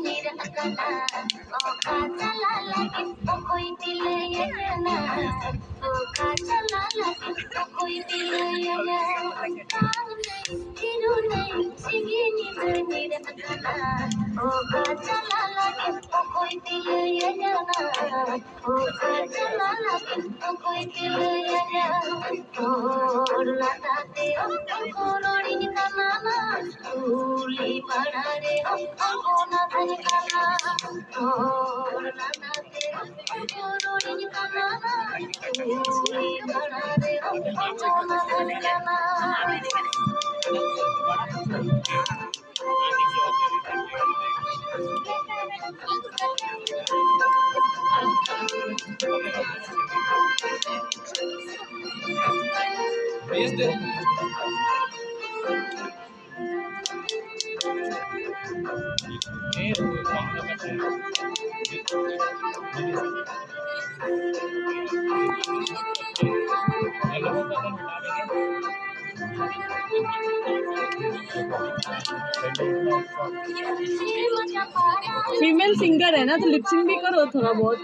निर्कला ओका चला लगे कोई दिल ये ना ओका चला लगे कोई दिल ये ना किरू नहीं सिंगी निर्कला ओका चला लगे कोई दिल ये ना ओका चला लगे कोई दिल ये ना और लताते कोरोड़ी कमाना फूली बड़ा रे कोना धन काला और लताते कोरोड़ी कमाना फूली बड़ा रे कोना धन काला फीमेल सिंगर है ना, तो लिपसिंग भी करो थोड़ा बहुत।